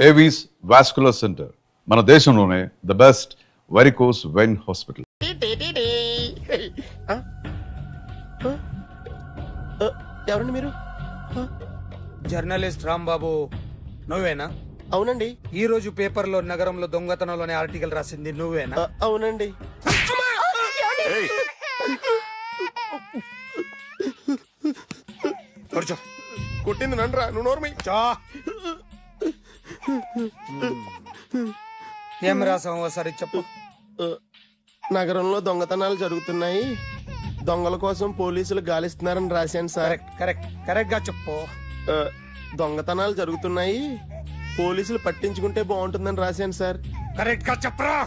Avis vascular centre, మన దేశంలోనే the best varicose vein hospital. ఎవరండి మీరు? జర్నలిస్ట్ రాంబాబు నువ్వేనా? అవునండి. ఈ రోజు పేపర్లో నగరంలో దొంగతనంలోనే ఆర్టికల్ రాసింది నువ్వేనా? అవునండి. కూర్చో. కొట్టింది నండ్రా, నువ్వు నోర్మి. ఏం రాసావు ఒకసారి చెప్పు. నగరంలో దొంగతనాలు జరుగుతున్నాయి, దొంగల కోసం పోలీసులు గాలిస్తున్నారని రాశాను సార్. కరెక్ట్ గా చెప్పు. దొంగతనాలు జరుగుతున్నాయి, పోలీసులు పట్టించుకుంటే బాగుంటుందని రాశాను సార్. కరెక్ట్ గా చెప్పరా.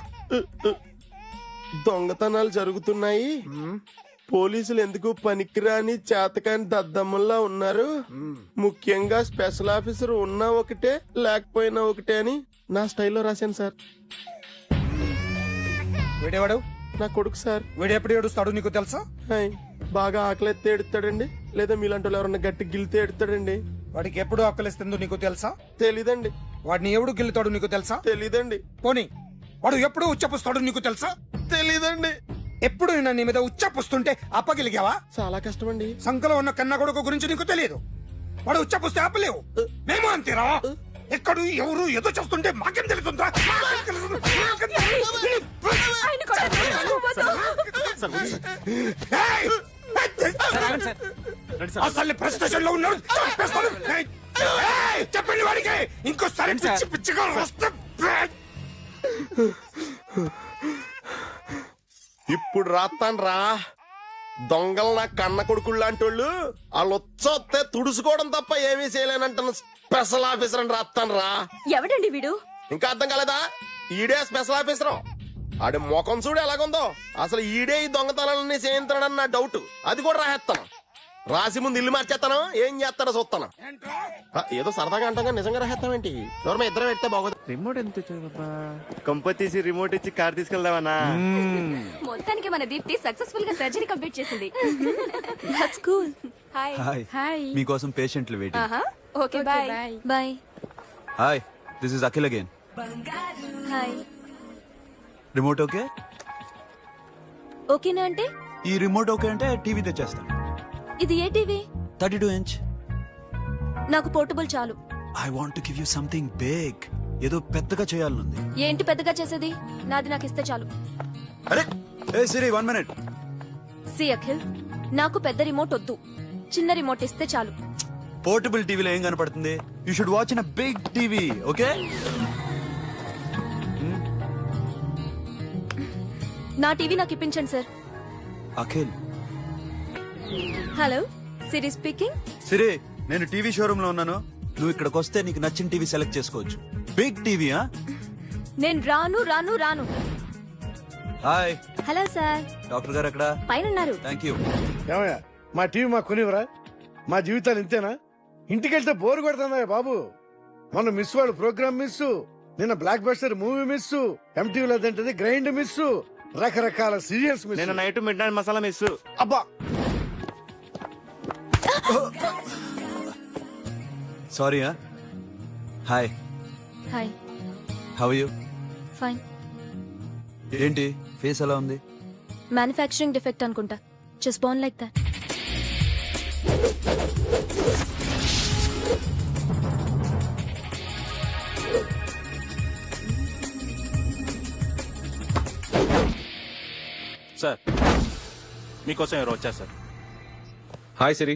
దొంగతనాలు జరుగుతున్నాయి, పోలీసులు ఎందుకు పనికిరాని చేతకాని దద్దమ్మల్లా ఉన్నారు, ముఖ్యంగా స్పెషల్ ఆఫీసర్ ఉన్నా ఒకటే లేకపోయినా ఒకటే అని నా స్టైల్లో రాశాను సార్. వీడేవాడు? నా కొడుకు సార్. వీడు ఎప్పుడు ఏడుస్తాడు నీకు తెలుసా? హాయ్, బాగా ఆకలిస్తే ఎడుతాడండి, లేదా మీలాంటి వాళ్ళు ఎవరన్నా గట్టి గిల్తే ఎడుతాడండి. వాడికి ఎప్పుడు ఆకలిస్తుందో నీకు తెలుసా? తెలీదండి. వాడిని ఎవడు గిల్లుతాడు నీకు తెలుసా? తెలీదండి. పోనీ వాడు ఎప్పుడు ఉచ్చపుస్తాడు నీకు తెలుసా? తెలీదండి. ఎప్పుడు నీ మీద ఉచ్చపుస్తుంటే అప్పగిలిగావా? చాలా కష్టమండి. సంకలో ఉన్న కన్న కొడుకు గురించి నీకు తెలియదు. వాడు ఉచ్చపుస్తే ఆపలేవు. మేము అంతేరా. ఎక్కడు ఎవరు ఏదో చేస్తుంటే మాకేం తెలుస్తుందా? అసలు ప్రెస్టేషన్ లో ఉన్నాడు. చెప్పండి వాడికి ఇంకోసారి పిచ్చి పిచ్చిగా వస్తే. ఇప్పుడు రాత్తాను రా. దొంగలు నా కన్న కొడుకులు లాంటి వాళ్ళు వాళ్ళు వచ్చొస్తే తుడుచుకోవడం తప్ప ఏమీ చేయలేనంటున్న స్పెషల్ ఆఫీసర్ అని రాత్తాను రా. ఎవడండి వీడు? ఇంకా అర్థం కాలేదా? ఈడే స్పెషల్ ఆఫీసర్. ఆడి ముఖం చూడు ఎలాగుందో. అసలు ఈడే ఈ దొంగతనాలన్నీ చేయించాడని నా డౌట్. అది కూడా రాసేస్తాను. రాసి ముందు ఇల్లు మార్చేస్తాను, ఏం చేస్తాడో చూస్తాను. ఏదో సరదాగా అంటాం, నిజంగా రాసేస్తామేంటి? ఎవరు ఇద్దరం పెడితే బాగోదు. రిమోట్ ఎంత కంప తీసి రిమోట్ ఇచ్చి కార్ తీసుకెళ్దామన్నా. మొత్తానికి మన దీప్తి సక్సెస్ఫుల్ గా సర్జరీ కంప్లీట్ చేసింది. That's cool. హాయ్ హాయ్ మీకోసం పేషెంట్లు waiting. Okay bye bye. Hi, this is Akhil again. Hi. Remote okay? ఓకేనా అంటే? ఈ రిమోట్ ఓకే అంటే టీవీ తెచ్చేస్తాను. ఇది ఏ టీవీ? 32 inch. నాకు పోర్టబుల్ చాలు. I want to give you something big. ఏదో పెద్దగా చేయాలనుంది. ఏంటి పెద్దగా చేసేది? నాది నాకు ఇస్తే చాలు. అరే ఏ సిరి 1 minute. సి అఖిల్, నాకు పెద్ద రిమోట్ వద్దు, చిన్న రిమోట్ ఇస్తే చాలు. పోర్టబుల్ టీవీలో ఏం కనపడుతుంది? You should watch in a big TV, okay? నా టీవీ నాకు ఇప్పించండి sir. Akhil. Hello, Siri speaking. Siri, నేను టీవీ షోరూమ్ లో ఉన్నాను. నువ్వు ఇక్కడికి వస్తే నీకు నచ్చిన టీవీ సెలెక్ట్ చేసుకోవచ్చు. Big TV. నేను రాను రాను రాను. హాయ్. Hello sir. డాక్టర్ గారు ఎక్కడ? పైన ఉన్నారు. Thank you. ఏమయ్యా, మా టీవీ మాకు కొనివరా? మా జీవితాలు ఇంతేనా? ఇంటికెళ్తే బోర్ కొడుతుందా బాబు? మొన్న మిస్ వాళ్ళు ప్రోగ్రామ్ మిస్, నిన్న బ్లాక్ బస్టర్ మూవీ మిస్, ఎంటీవీలో తింటది గ్రైండ్ మిస్, రకరకాల సీరియల్స్ మిస్. నేను night midnight masala miss. అబ్బా, sorry. Hi. Hi. How are you? Fine. ఏంటి ఫేస్ ఎలా ఉంది? మ్యానుఫ్యాక్చరింగ్ డిఫెక్ట్ అనుకుంటా. Just born like that. Sir, మీకోసం ఎవరు వచ్చారు sir? Hi Siri,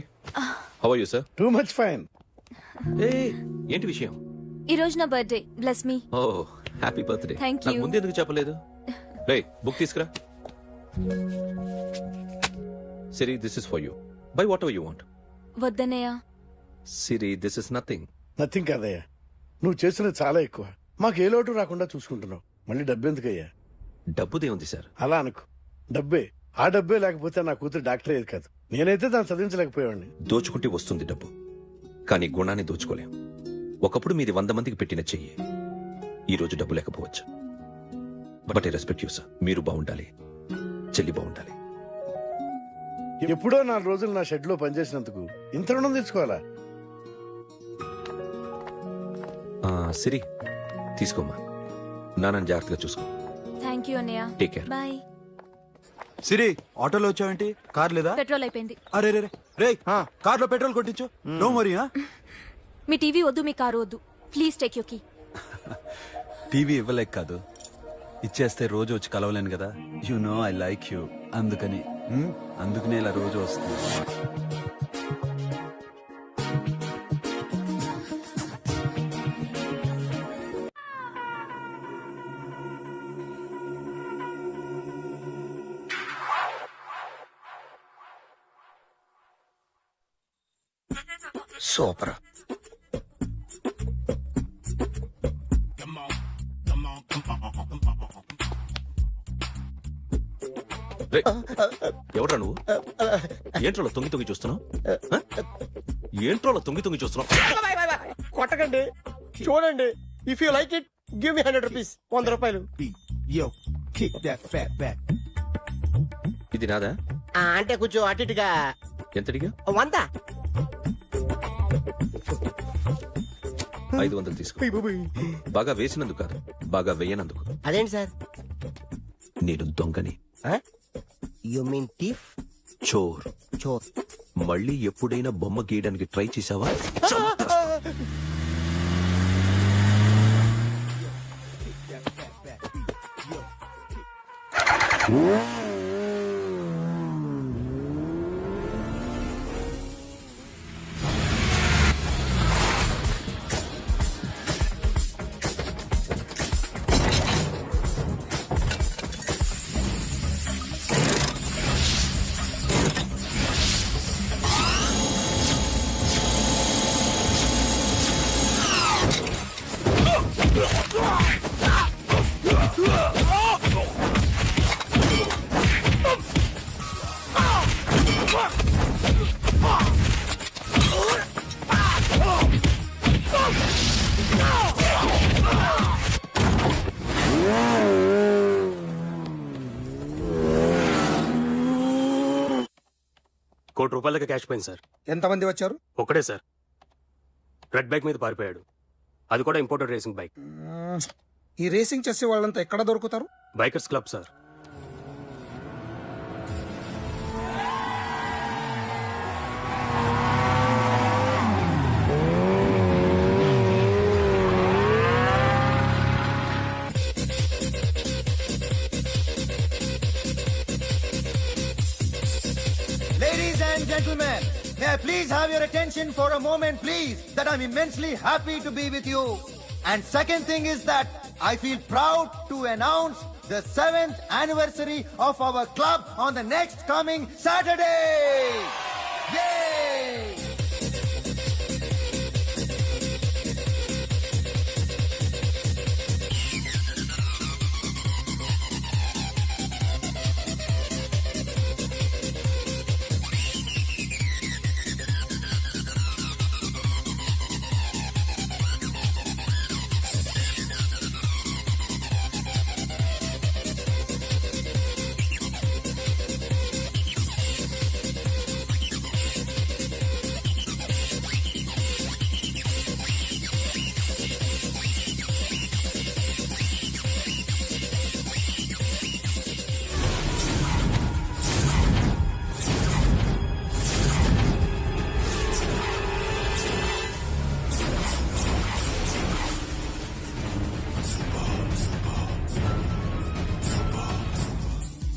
how are you sir? Too much fine. ఏంటి విషయం? ఈ రోజు నా birthday. Bless me. Oh happy birthday. Thank you. నాకు ముందు ఎందుకు చెప్పలేదు? రే, బుక్ తీసుకురా. Siri, this is for you. Buy whatever you want. వద్దనయ్య. Siri, this is nothing. Nothing కాదయ్యా, నువ్వు చేస్తున్నది చాలా ఎక్కువ. మాకు ఏ లోటు రాకుండా చూసుకుంటున్నావు. మళ్ళీ డబ్బెందుకయ్యా? డబ్బుదే ఉంది సార్. అలా అనుకో, డబ్బే. ఆ డబ్బే లేకపోతే నా కూతురు డాక్టర్ అయ్యేది కాదు. నేనైతే దాన్ని చదివించలేకపోయాడిని. దోచుకుంటే వస్తుంది డబ్బు, కానీ గుణాన్ని దోచుకోలేం. ఒకప్పుడు మీది 100 మందికి పెట్టిన చెయ్యి ఈ రోజు డబ్బు లేకపోవచ్చు. But I respect you sir. మీరు బాగుండాలి, చెల్లి బాగుండాలి. ఎప్పుడో 4 రోజులు నా షెడ్ లో పనిచేసినందుకు ఇంత రుణం తెచ్చుకోవాలా? సిరి తీసుకోమ్మా, నాన్నని జాగ్రత్తగా చూసుకో. థ్యాంక్ యూ అన్నయ్య. Take care. బాయ్. సిరి ఆటోలో వచ్చావేంటి? కార్ లేదా? పెట్రోల్ అయిపోయింది. అరే రే రే కార్ లో పెట్రోల్ కొట్టించు. No worry. మీ టీవీ వద్దు, మీ కారు వద్దు. Please take you key. TV ఇవ్వలేక కాదు, ఇచ్చేస్తే రోజు వచ్చి కలవలేను కదా. You know I like you, అందుకని అందుకనే ఇలా రోజు వస్తుంది. సూపర్. ఎవడ్రా నువ్వు? ఏంట్రోలో తొంగి తొంగి చూస్తున్నావు? ఏంట్రోలో తొంగి తొంగి చూస్తున్నావు? కొట్టకండి, చూడండి. If you like it give me 100 rupees. 100 రూపాయలు. ఇది నాదా? అంటే కొంచెం అటు ఇటుగా. ఎంతడిగా? 100. 500 తీసుకో. బాగా వేసినందుకు కాదు, బాగా వేయనందుకు. అదేంటి సార్? నేను దొంగని. You mean thief? చోర్. చోర్. మళ్ళీ ఎప్పుడైనా బొమ్మ గీయడానికి ట్రై చేసావా? ₹1,00,00,000 క్యాష్ పోయింది సార్. ఎంతమంది వచ్చారు? ఒక్కడే సార్. రెడ్ బైక్ మీద పారిపోయాడు. అది కూడా ఇంపోర్టెడ్ రేసింగ్ బైక్. ఈ రేసింగ్ చేసే వాళ్ళంతా ఎక్కడ దొరుకుతారు? Bikers club sir. Ladies and gentlemen, may I please have your attention for a moment, please, that I'm immensely happy to be with you. And second thing is that I feel proud to announce the 7th anniversary of our club on the next coming Saturday. Yay!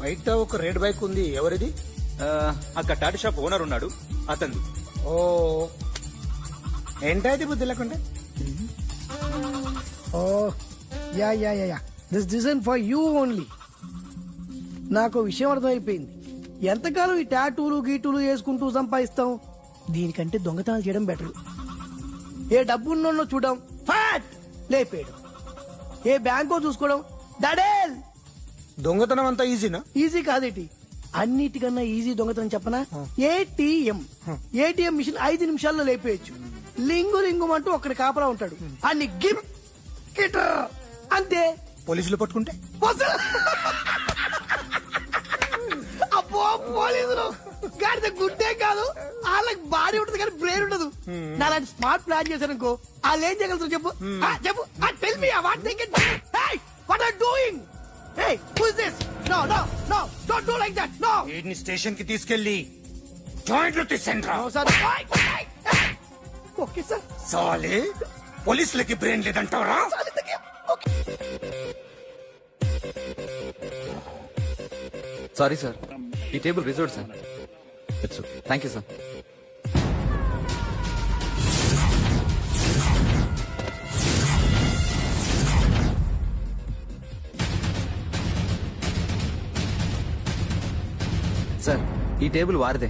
బయట ఒక red bike ఉంది, ఎవరిది? అక్కడ Tata shop owner ఉన్నాడు, అతన్ని. ఓ ఏంటది బుద్ధి లేకుండా? Oh yeah yeah yeah yeah this design for you only. నాకు విషయం అర్థమైపోయింది. ఎంతకాలం ఈ టాటూలు గీటూలు వేసుకుంటూ సంపాదిస్తాం? దీనికంటే దొంగతనాలు చేయడం బెటర్. ఏ డబ్బున్నోళ్ళో చూడడం, ఫాట్ లేపేయడం. ఏ బ్యాంకో చూసుకోవడం, దడేల్. దొంగతనం అంతా ఈజీనా? ఈజీ కాదేటి, అన్నిటికన్నా ఈజీ దొంగతనం చెప్పనా? ఏటీఎం మిషన్ 5 నిమిషాల్లో లేపేయచ్చు. లింగు లింగు అంటూ ఒక్కడి కాపలా ఉంటాడు, అన్ని గిమ్ గిటర్ అంతే. పోలీసులు పట్టుకుంటే అబ్బో పోలీసులు గాడిద గుడ్డే కాదు వాళ్ళకి బాడీ ఉంటుంది కానీ బ్రెయిన్ ఉండదు. నా అలాంటి స్మార్ట్ ప్లాన్ చేశాను అనుకో వాళ్ళు ఏం చేయగలుగుతారు చెప్పు. చెప్పు tell me what they can what are doing. Hey, who is this? No, don't do like that. No. వీడిని స్టేషన్ కి తీసుకెళ్ళి జాయింట్లు తీసేంట్రా. No, sir. Okay, sir. సాలే పోలీసులకి బ్రెయిన్ లేదంటావరా? సారీ సార్, ఈ table reserve sir. Thank you sir. Sir, ఈ table వారిదే.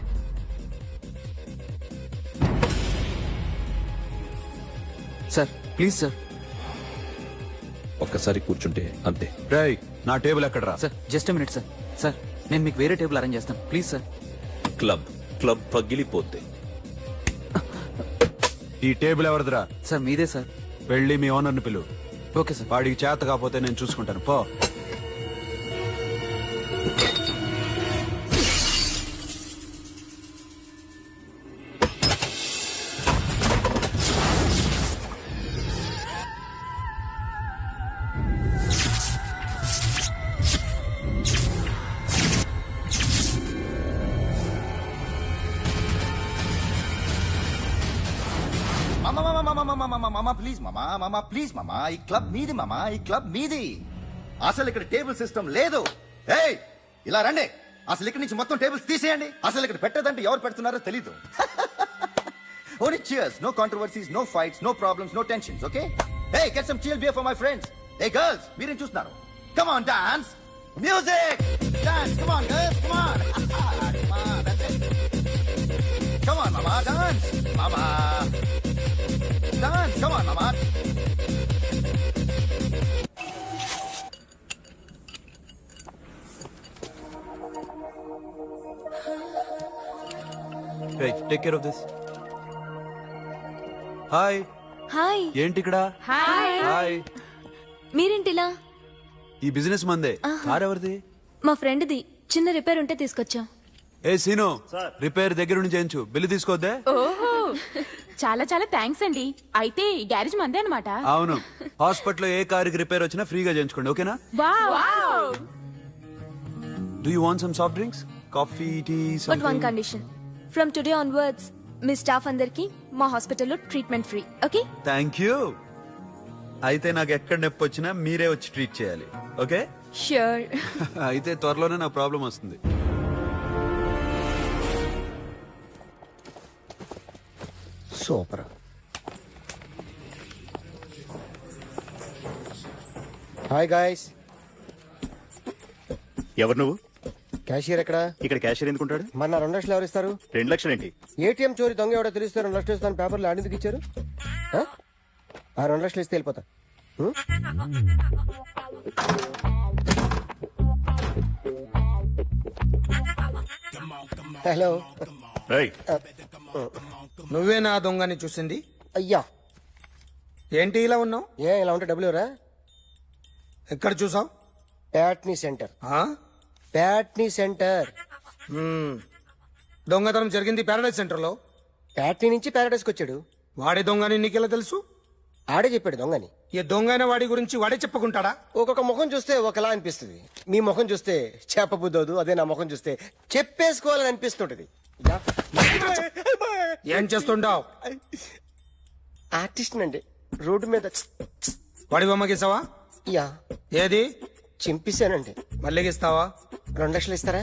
Sir please sir. ఒక్కసారి కూర్చుంటే అంతే. రేయ్, నా టేబుల్ ఎక్కడరా? Sir just minute sir. Sir నేను మీకు వేరే టేబుల్ అరేంజ్ చేస్తాను ప్లీజ్ సార్. క్లబ్ పగిలిపోతే ఈ టేబుల్ ఎవరిదిరా? సార్ మీదే సార్. వెళ్ళి మీ ఓనర్ని పిలువు. Okay sir. వాడికి చేత కాకపోతే నేను చూసుకుంటాను. పో. మామా ప్లీజ్ మామా, ఈ క్లబ్ మీది మామా, ఈ క్లబ్ మీది. అసలు ఇక్కడ టేబుల్ సిస్టమ్ లేదు. ఏయ్ ఇలా రండి, అసలు ఇక్కడ నుంచి మొత్తం టేబుల్స్ తీసేయండి. అసలు ఇక్కడ పెట్టదంటే ఎవరు పెడుతున్నారో తెలీదు. Only cheers, no controversies, no fights, no problems, no tensions, okay? Hey, get some chill beer for my friends. Hey girls, మీరేం చూస్తున్నారు? Come on, dance. Music. Dance, come on girls, come on. Come on, that's it. Come on, mama, dance. Mama. Dance, come on, mama. Hey, take care of this. Hi. Hi. ఏంటి ఇక్కడ? Hi. మీరేంటిలా? ఈ business మందే. Car ఎవరిది? మా ఫ్రెండ్ది. చిన్న repair ఉంటే తీసుకొచ్చా. ఏ scene, repair దగ్గర నుంచి చేయించు. బిల్లు తీసుకోద్దే. ఓహో, చాలా చాలా థ్యాంక్స్ అండి. అయితే ఈ గ్యారేజ్ మందే అన్నమాట. అవును, హాస్పిటల్లో ఏ కారుకి రిపేర్ వచ్చినా ఫ్రీగా చేయించుకోండి. ఓకేనా? Wow. Do you want some soft drinks, coffee, tea? But one condition, from today onwards మీ స్టాఫ్ అందరికి మా హాస్పిటల్లో treatment free. Okay? Thank you. అయితే నాకు ఎక్కడ నొప్పి వచ్చినా మీరే వచ్చి ట్రీట్ చేయాలి. ఓకే? ష్యూర్. అయితే త్వరలోనే నా ప్రాబ్లం వస్తుంది. సూపర్. Hi guys. ఎవరు నువ్వు? క్యాషియర్ ఎక్కడ? ఇక్కడ క్యాషియర్ ఎందుకుంటాడు? మన 2 లక్షలు ఎవరు ఇస్తారు? 2 లక్షలు ఏంటి? ఏటీఎం చోరీ దొంగ ఎవడో తెలిస్తే 2 లక్షలు ఇస్తాను పేపర్లు ఆడిందుకు ఇచ్చారు. ఆ 2 లక్షలు ఇస్తే వెళ్ళిపోతా. హలో. నువ్వేనా దొంగని చూసింది? అయ్యా, ఏంటి ఇలా ఉన్నావు? ఏ ఇలా ఉంటే డబ్బులు ఎవరా? ఎక్కడ చూసావు? ప్యాట్నీ సెంటర్. ప్యాట్నీ సెంటర్. దొంగతనం జరిగింది ప్యారడైజ్ సెంటర్ లో. ప్యాట్నీ నుంచి ప్యారడైజ్కి వచ్చాడు. వాడే దొంగని నీకెలా తెలుసు? ఆడే చెప్పాడు దొంగని. ఈ దొంగైన వాడి గురించి వాడే చెప్పుకుంటాడా? ఒక్కొక్క ముఖం చూస్తే ఒకలా అనిపిస్తుంది. మీ ముఖం చూస్తే చెప్పబుద్దోదు, అదే నా ముఖం చూస్తే చెప్పేసుకోవాలని అనిపిస్తుంటది. ఏం చేస్తుంటావు? ఆర్టిస్ట్ అండి. రోడ్డు మీద వాడి బొమ్మ గీసావా? యా. ఏది? చింపేశానండి. మళ్ళీ గీస్తావా? 2 లక్షలు ఇస్తారా?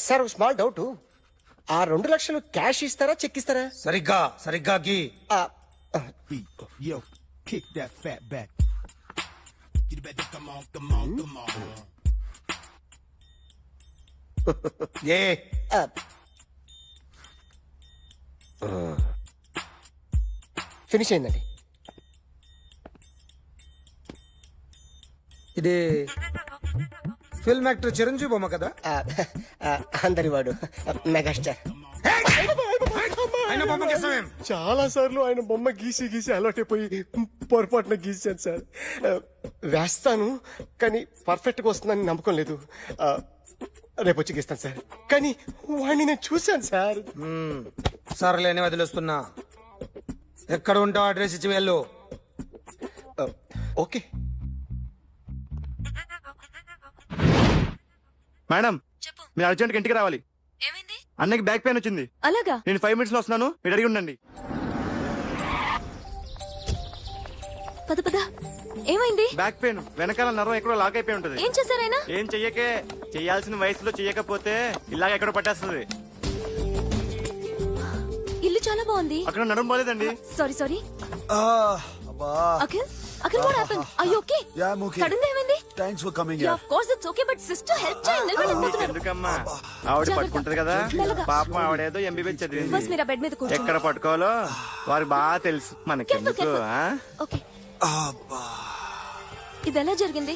సార్ స్మాల్ డౌట్, ఆ 2 లక్షలు క్యాష్ ఇస్తారా చెక్ ఇస్తారా? సరిగ్గా గీ. ఏ ఫినిష్ అయిందండి. ఇది ఫిల్మ్ యాక్టర్ చిరంజీవి బొమ్మ కదా? అందరి వాడు మెగాస్టార్. ఆయన బొమ్మ గీసావేం? చాలా సార్లు ఆయన బొమ్మ గీసి గీసి అలవాటైపోయి పొరపాటున గీసాను సార్. వేస్తాను కానీ పర్ఫెక్ట్ గా వస్తుందని నమ్మకం లేదు. రేపు వచ్చి గీస్తాను సార్. కానీ వాడిని నేను చూశాను సార్. సర్లేని వదిలేస్తున్నా. ఎక్కడ ఉంటావు అడ్రస్ ఇచ్చి వెళ్ళు. ఓకే మేడం, మీరు అర్జెంట్ ఇంటికి రావాలి. ఏమైంది? అన్నకి బ్యాక్ పెయిన్ వచ్చింది. అలాగా? నేను 5 minutes లో వస్తున్నాను, మీరు అడిగి ఉండండి. పద పద. ఏమైంది? బ్యాక్ పెయిన్, వెనకాల నరం ఎక్కడో లాక్ అయిపోయి ఉంటది. ఏం చేశారైనా? ఏం చెయ్యకే, చెయ్యాల్సిన వయసులో చెయ్యకపోతే ఇలాగ ఎక్కడో పట్టేస్తుంది. ఇల్లు చాలా బాగుంది. అక్కడ నరం పోలేదండి. Sorry sorry. Akhil Akhil what happened? Are you okay? Yeah I am okay. Sudden గా ఏమైంది? Thanks for coming yeah here. Of course it's okay but sister help చేయండి. నిలబడలేకపోతున్నారు. ఎందుకమ్మా, ఆవిడ పట్టుకుంటది కదా. మెల్లగా. పాపం ఆవిడేదో ఎంబీబీఎస్ చదివింది. బస్ మీరు ఆ బెడ్ మీద కూర్చోండి. ఎక్కడ పట్టుకోవాలో వారికి బాగా తెలుసు. మనకెందుకు? Careful, okay. ఇది ఎలా జరిగింది?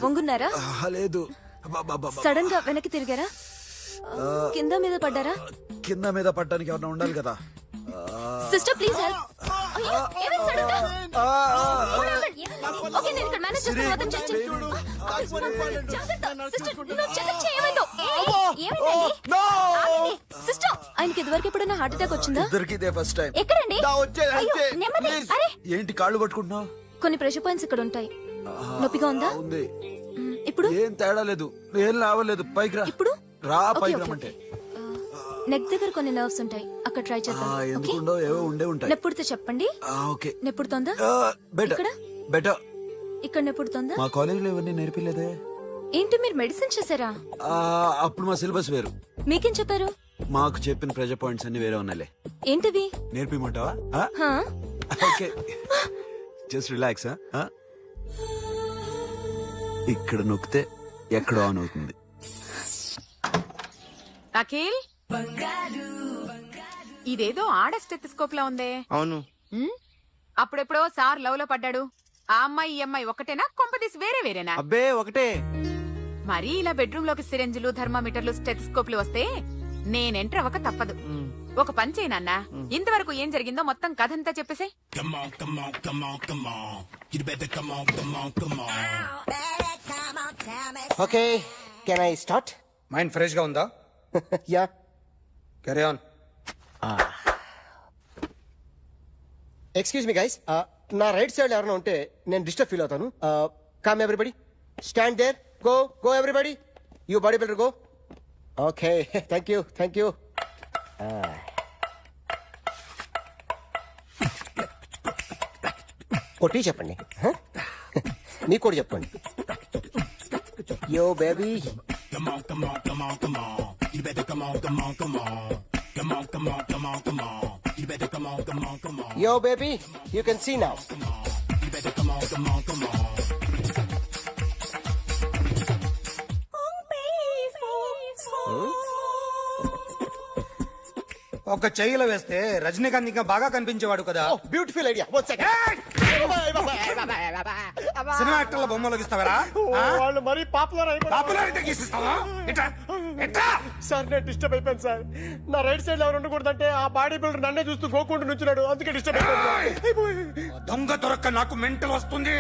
వంగున్నారా? లేదు, సడన్ గా వెనక్కి తిరిగారా? కింద మీద పడ్డారా? కింద మీద పడ్డానికి ఎవరైనా ఉండాలి కదా. Sister please help. అయ్యో ఏమైంది సడన్ గా? ఓకే నేను ఇక్కడ మేనేజ్ చేస్తాను. వద్దని చెప్పు. సిస్టర్ నువ్వు చెక్ చేయమేందో. ఏమైంది? సిస్టర్ ఆయనకి ఇదివరకు ఎప్పుడైనా హార్ట్ అటాక్ వచ్చిందా? ఇద్దరికి ఇదే ఫస్ట్ టైం. ఎక్కడండి? అయ్యో, నెమ్మది. అరే ఏంటి కాళ్ళు పట్టుకుంటున్నావు? కొన్ని ప్రెషర్ పాయింట్స్ ఇక్కడ ఉంటాయి. నొప్పిగా ఉందా? ఉంది. ఇప్పుడు ఏం తేడా లేదు, ఏం లావలేదు. పైకి రా. ఇప్పుడు రా, ఓకే, పైకి ఓకే, రమ్మంటే. నెక్ దగ్గర కొన్ని నర్వ్స్ ఉంటాయి, అక్కడ ట్రై చేద్దాం. ఓకే? ఎందుకుండో ఏవో ఉండే ఉంటాయి. నెప్పుడుతో చెప్పండి. ఓకే. నెప్పుడుతోందా? బెటర్ ఇక్కడ బెటర్. ఇక్కడ నెప్పుడుతోందా? మా కాలేజీలో ఇవన్నీ నేర్పిలేదే. ఏంటి మీరు మెడిసిన్ చేశారా? అప్పుడు మా సిలబస్ వేరు. మీకేం చెప్పారు? మాకు చెప్పిన ప్రెజర్ పాయింట్స్ అన్ని వేరే ఉన్నాయిలే. ఏంటివి? నేర్పిమంటావా? హా? Okay, just relax. ఇక్కడ నొక్కితే ఎక్కడో ఆన్ అవుతుంది. అఖిల్, ఇదేదో ఆడ స్టెథోస్కోప్ లా ఉందే. అవును. అప్పుడెప్పుడో సార్ లవ్ లో పడ్డాడు. ఆ అమ్మాయి ఈ అమ్మాయి ఒకటేనా, కొంపదీసి వేరే వేరేనా? అబ్బే ఒకటే. మరీ ఇలా బెడ్రూమ్ లోకి సిరెంజులు, థర్మామీటర్లు, స్టెథోస్కోప్లు వస్తే నేను ఎంటర్ అవ్వక తప్పదు. ఒక పని చేయనన్నా, ఇంతవరకు ఏం జరిగిందో మొత్తం కథంతా చెప్పేసే. Okay can I start? Mind fresh గా ఉందా? Yeah carry on. Excuse me guys, నా రైట్ సైడ్ ఎవరైనా ఉంటే నేను డిస్టర్బ్ ఫీల్ అవుతాను. Come everybody, stand there, go go everybody, you body builder go. Okay thank you thank you. కొట్టి చెప్పండి, మీకు కూడా చెప్పండి. Yo baby, yo baby, you can see now. ఒక చెయ్యిలో వేస్తే రజనీకాంత్ ఇంకా బాగా కనిపించేవాడు కదా. Beautiful idea. One second. Cinema యాక్టర్ల బొమ్మలు గీస్తావరా? వాళ్ళు మరీ పాపులర్ అయిపోయారు. పాపులారిటీ గీసిస్తావా? ఎట్రా ఎట్రా? సార్ నేను డిస్టర్బ్ అయిపోయాను సార్. నా రైట్ సైడ్ ఎవరు ఉండకూడదంటే ఆ బాడీ బిల్డర్ నన్నే చూస్తూ గోకుంటూ నుంచున్నాడు, అందుకే డిస్టర్బ్ అయిపోయాను. దొంగ దొరక్క నాకు మెంటల్ వస్తుంది.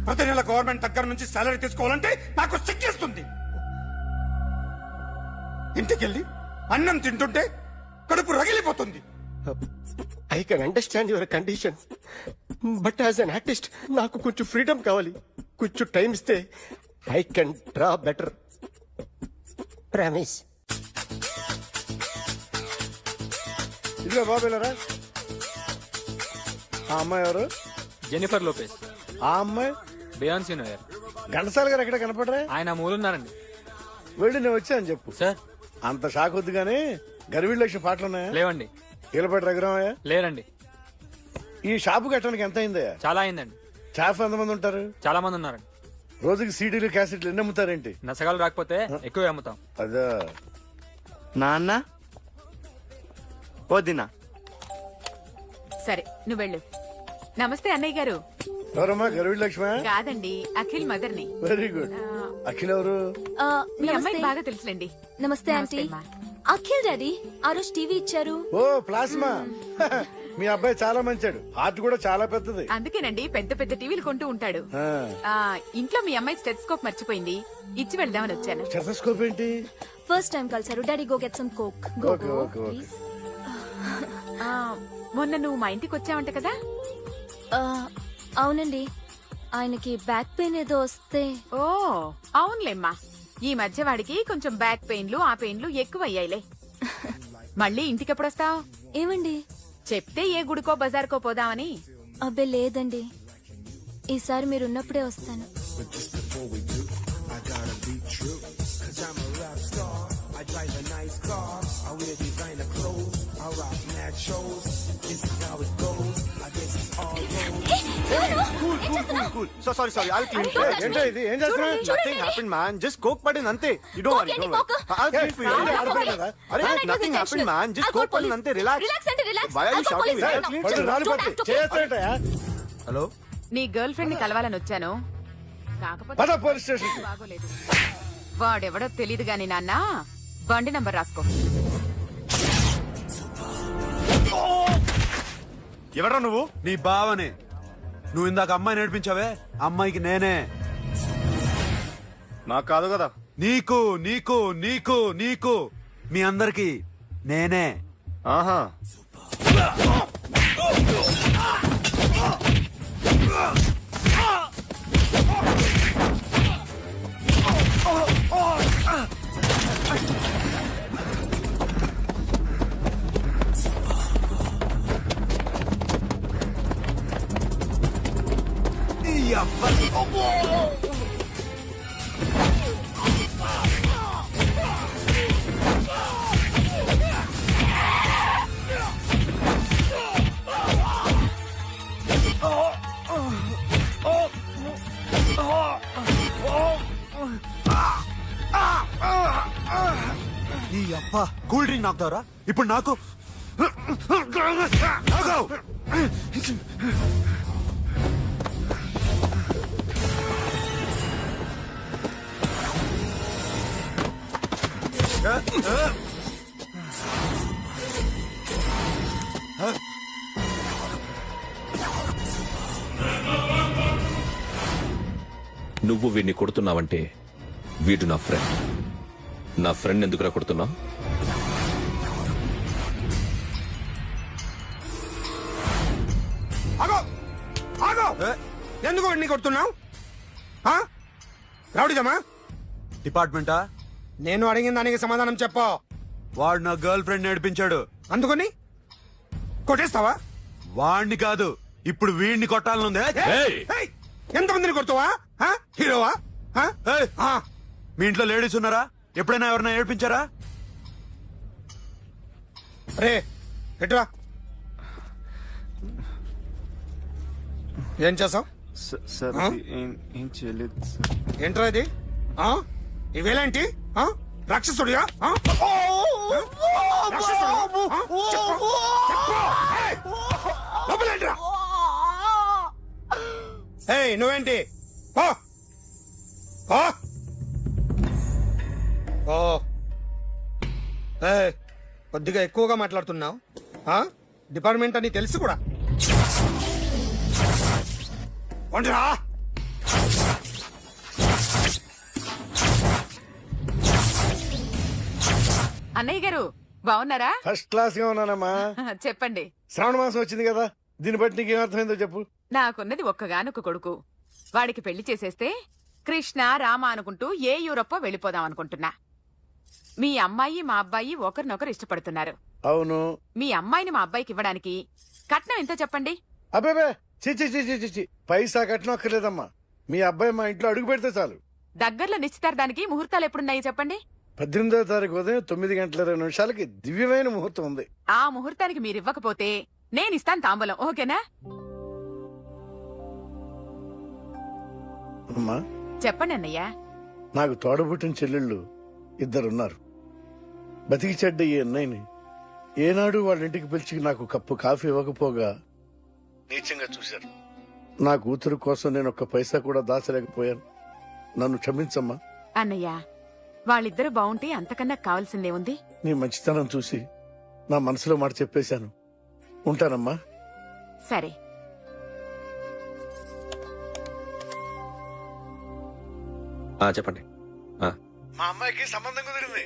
ప్రతి నెల గవర్నమెంట్ దగ్గర నుంచి సాలరీ తీసుకోవాలంటే నాకు సిగ్గేస్తుంది. ఇంటికెళ్ళి అన్నం తింటుంటే కడుపు రగిలిపోతుంది. I can understand your condition, but as an artist నాకు కొంచెం ఫ్రీడమ్ కావాలి. కొంచెం టైం ఇస్తే I can draw better. Promise. ఇదిగో బాబేలరా. ఆ అమ్మాయి ఎవరు? Jennifer Lopez. ఆ అమ్మాయి బియాన్సీ నోయర్. ఘంటసాల గారు ఎక్కడ కనపడరా? ఆయన మూలున్నారండి. వెళ్ళి నేను వచ్చాను చెప్పు. సార్ అంత షాక్ వద్దు గానీ గర్వీళ్ళ లక్ష పాటలున్నాయా? లేవండి. ఈలపాటి రఘురామయ్య లేరండి. ఈ షాపు కట్టడానికి ఎంత అయిందయ్యా? చాలా అయిందండి. స్టాఫ్ ఎంతమంది ఉంటారు? చాలా మంది ఉన్నారండి. రోజుకి సీడీలు క్యాసెట్లు ఎన్ని అమ్ముతారేంటి? నసగాలు రాకపోతే ఎక్కువ అమ్ముతాం. అదా నాన్న వదినా. సరే నువ్వు వెళ్ళు. నమస్తే అన్నయ్య గారు. ఎవరమ్మా? గర్వీళ్ళ లక్ష్మ? కాదండి, అఖిల్ మదర్ ని. Very good. అఖిల్ ఎవరు? మీ అమ్మాయికి బాగా తెలుసులేండి. నమస్తే ఆంటీ. అమ్మా. అఖిల్ డాడీ ఆ రోజు టీవీ ఇచ్చారు. ఓ ప్లాస్మా. మీ అబ్బాయి చాలా మంచాడు, హార్ట్ కూడా చాలా పెద్దది. అందుకేనండి పెద్ద పెద్ద టీవీలు కొంటూ ఉంటాడు. ఆ, ఇంట్లో మీ అమ్మాయి స్టెథోస్కోప్ మర్చిపోయింది, ఇచ్చి వెళ్దామని వచ్చాను. స్టెథోస్కోప్ ఏంటి? ఫస్ట్ టైం కలిసారు. Daddy go get some coke. Go okay, go okay, okay. Please. మొన్న నువ్వు మా ఇంటికి వచ్చావంట కదా? అవునండి, ఆయనకి బ్యాక్ పెయిన్ ఏదో వస్తే. ఓ అవునులేమ్మా, ఈ మధ్య వాడికి కొంచెం బ్యాక్ పెయిన్లు ఆ పెయిన్లు ఎక్కువ అయ్యాయిలే. మళ్ళీ ఇంటికి ఎప్పుడు వస్తావు? ఏమండి చెప్తే ఏ గుడికో బజార్కో పోదామని. అబ్బే లేదండి, ఈసారి మీరున్నప్పుడే వస్తాను. So sorry sorry I'll clean. ఏంటో ఇది, ఏం చేస్తున్నా? Nothing happened man, just coke పడింది అంతే. You don't worry, don't worry. I'll clean for you. అరే nothing happened man, just coke పడింది అంతే. Relax. Why are you shouting? I'll clean. పళ్ళు రాలిపోతాయి. చేస్తాడటయా? హలో, నీ గర్ల్ ఫ్రెండ్ ని కలవాలని వచ్చాను, కాకపోతే పద పోలీస్ స్టేషన్. బాగోలేదు. వాడెవడో తెలీదు గాని నాన్న, బండి నంబర్ రాసుకో. ఎవడ్రా నువ్వు? నీ బావనే. నువ్వు ఇందాక అమ్మాయి నేర్పించావే, అమ్మాయికి నేనే. నాకు కాదు కదా. నీకు నీకు నీకు నీకు మీ అందరికి నేనే. ఆహా, ఈ అబ్బా కూల్ డ్రింక్ నాకుతారా ఇప్పుడు? నాకు నువ్వు వీడిని కొడుతున్నావంటే వీడు నా ఫ్రెండ్. నా ఫ్రెండ్ ఎందుకురా కొడుతున్నావు? ఆగో ఆగో, ఎందుకు వాడిని కొడుతున్నావు? రౌడీదమ్మా? డిపార్ట్మెంటా? నేను అడిగిన దానికి సమాధానం చెప్పు. వాడు నా గర్ల్ ఫ్రెండ్ నేర్పించాడు. అందుకని కొట్టేస్తావా? వాడిని కాదు, ఇప్పుడు వీడిని కొట్టాలనుందే. ఏయ్, ఎంతమందిని కొడుతావా? హీరోవా? ఏయ్, మీ ఇంట్లో లేడీస్ ఉన్నారా? ఎప్పుడైనా ఎవరైనా ఏడిపించారా? రే ఎట్రా, ఏం చేసావు? సార్ ఏం చేయలేదు సార్. ఏంట్రా ఇది? ఇవేలాంటి రాక్షసుడియా? ఏయ్ నువ్వేంటి? పో పో. ఓ ఏయ్, కొద్దిగా ఎక్కువగా మాట్లాడుతున్నావు. డిపార్ట్మెంట్ అని తెలుసు కూడా. వంటరా అన్నయ్య గారు బాగున్నారా? ఫస్ట్ క్లాస్ గా ఉన్నానమ్మా. చెప్పండి. శ్రావణ మాసం వచ్చింది కదా, దీన్ని బట్టి నీకు ఏమర్థమైందో చెప్పు. నాకున్నది ఒక్కగానొక్క కొడుకు, వాడికి పెళ్లి చేసేస్తే కృష్ణ రామ అనుకుంటూ ఏ యూరప్ వెళ్ళిపోదాం అనుకుంటున్నా. మీ అమ్మాయి మా అబ్బాయి ఒకరినొకరు ఇష్టపడుతున్నారు. అవును. మీ అమ్మాయిని మా అబ్బాయికి ఇవ్వడానికి కట్నం ఎంతో చెప్పండి. అబ్బే చిచి చిచి చిచి, పైసా కట్నం అక్కర్లేదమ్మా. మీ అబ్బాయి మా ఇంట్లో అడుగు పెడితే చాలు. దగ్గరలో నిశ్చితార్థానికి ముహూర్తాలు ఎప్పుడున్నాయి చెప్పండి. 18వ తారీఖు ఉదయం 9:20 దివ్యమైన ముహూర్తం ఉంది. ఆ ముహూర్తానికి మీరు ఇవ్వకపోతే నేను ఇస్తాను తాంబూలం, ఓకేనా? అమ్మా చెప్పండి అన్నయ్య. నాకు తోడబుట్టిన చెల్లెళ్ళు ఇద్దరున్నారు. బతికి చెడ్డ ఈ అన్నయ్యని ఏనాడు వాళ్ళ ఇంటికి పిలిచి నాకు కప్పు కాఫీ ఇవ్వకపోగా నీచంగా చూశారు. నా కూతురు కోసం నేను ఒక్క పైసా కూడా దాచలేకపోయాను. నన్ను క్షమించమ్మా. అన్నయ్య, వాళ్ళిద్దరూ బాగుంటే అంతకన్నా కావాల్సిందే ఉంది. నీ మంచితనం చూసి నా మనసులో మాట చెప్పేశాను. ఉంటానమ్మా. సరే. చెప్పండి. మా అమ్మాయికి సంబంధం కుదిరింది.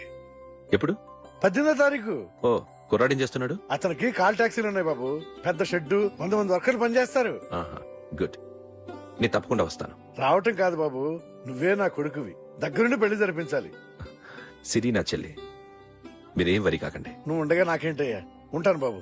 ఎప్పుడు? 18వ తారీఖు. ఓ, కుర్రాడేం చేస్తున్నాడు? అతనికి కాల్ టాక్సీలు ఉన్నాయి బాబు. పెద్ద షెడ్డు, 100 వర్కర్లు పనిచేస్తారు. గుడ్. నేను తప్పకుండా వస్తాను. రావటం కాదు బాబు, నువ్వే నా కొడుకువి. దగ్గరుండి పెళ్లి జరిపించాలి. సిరి నా చెల్లి, మీరేం వరి కాకండి. నువ్వు ఉండగా నాకేంటయ్యా. ఉంటాను బాబు.